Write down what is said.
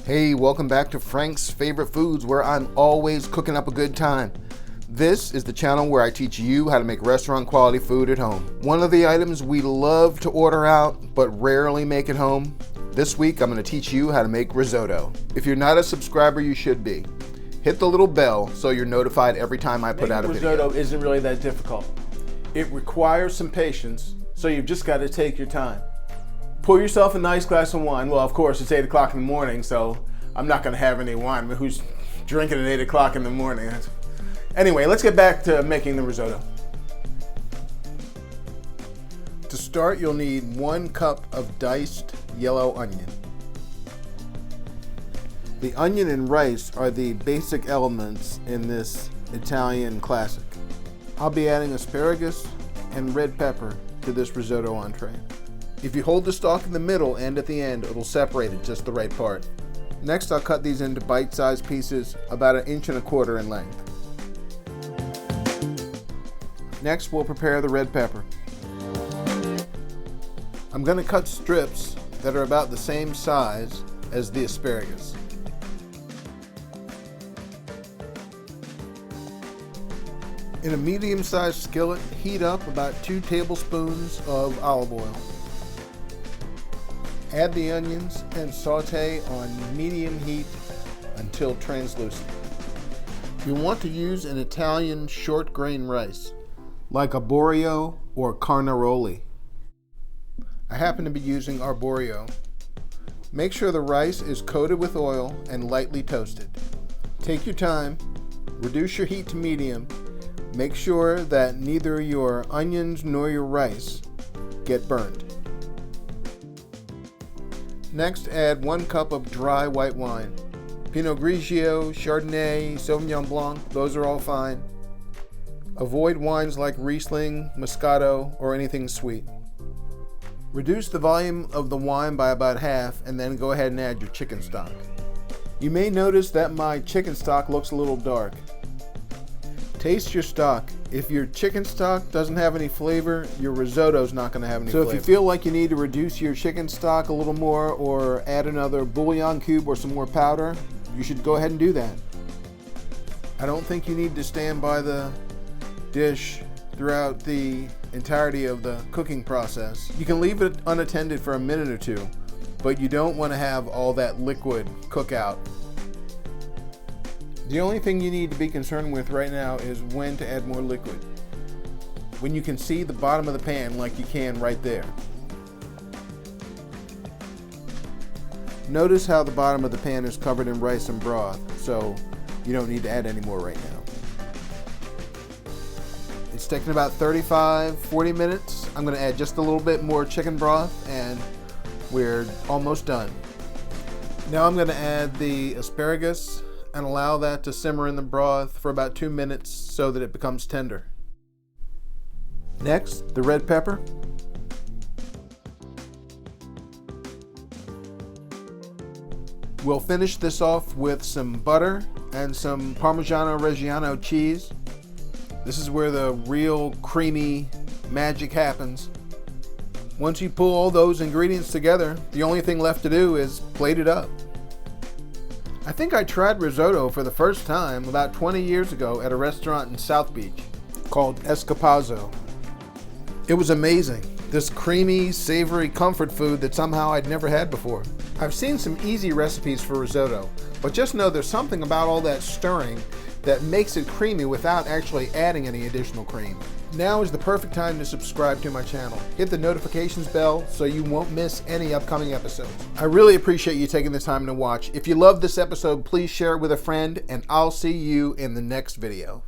Hey, welcome back to Frank's Favorite Foods, where I'm always cooking up a good time. This is the channel where I teach you how to make restaurant quality food at home. One of the items we love to order out, but rarely make at home. This week, I'm going to teach you how to make risotto. If you're not a subscriber, you should be. Hit the little bell so you're notified every time I put out a video. Risotto isn't really that difficult. It requires some patience, so you've just got to take your time. Pour yourself a nice glass of wine. Well, of course, it's 8 o'clock in the morning, so I'm not going to have any wine. But who's drinking at 8 o'clock in the morning? Anyway, let's get back to making the risotto. To start, you'll need 1 cup of diced yellow onion. The onion and rice are the basic elements in this Italian classic. I'll be adding asparagus and red pepper to this risotto entree. If you hold the stalk in the middle and at the end, it'll separate it just the right part. Next, I'll cut these into bite-sized pieces about 1.25 inches in length. Next, we'll prepare the red pepper. I'm going to cut strips that are about the same size as the asparagus. In a medium-sized skillet, heat up about 2 tablespoons of olive oil. Add the onions and sauté on medium heat until translucent. You want to use an Italian short grain rice, like Arborio or Carnaroli. I happen to be using Arborio. Make sure the rice is coated with oil and lightly toasted. Take your time, reduce your heat to medium. Make sure that neither your onions nor your rice get burned. Next, add 1 cup of dry white wine. Pinot Grigio, Chardonnay, Sauvignon Blanc, those are all fine. Avoid wines like Riesling, Moscato, or anything sweet. Reduce the volume of the wine by about half and then go ahead and add your chicken stock. You may notice that my chicken stock looks a little dark. Taste your stock. If your chicken stock doesn't have any flavor, your risotto's not going to have any flavor. So if you feel like you need to reduce your chicken stock a little more or add another bouillon cube or some more powder, you should go ahead and do that. I don't think you need to stand by the dish throughout the entirety of the cooking process. You can leave it unattended for a minute or two, but you don't want to have all that liquid cook out. The only thing you need to be concerned with right now is when to add more liquid. When you can see the bottom of the pan like you can right there. Notice how the bottom of the pan is covered in rice and broth, so you don't need to add any more right now. It's taking about 35-40 minutes. I'm going to add just a little bit more chicken broth and we're almost done. Now I'm going to add the asparagus and allow that to simmer in the broth for about 2 minutes so that it becomes tender. Next, the red pepper. We'll finish this off with some butter and some Parmigiano Reggiano cheese. This is where the real creamy magic happens. Once you pull all those ingredients together, the only thing left to do is plate it up. I think I tried risotto for the first time about 20 years ago at a restaurant in South Beach called Escapazzo. It was amazing. This creamy, savory comfort food that somehow I'd never had before. I've seen some easy recipes for risotto, but just know there's something about all that stirring that makes it creamy without actually adding any additional cream. Now is the perfect time to subscribe to my channel. Hit the notifications bell so you won't miss any upcoming episodes. I really appreciate you taking the time to watch. If you love this episode, please share it with a friend, and I'll see you in the next video.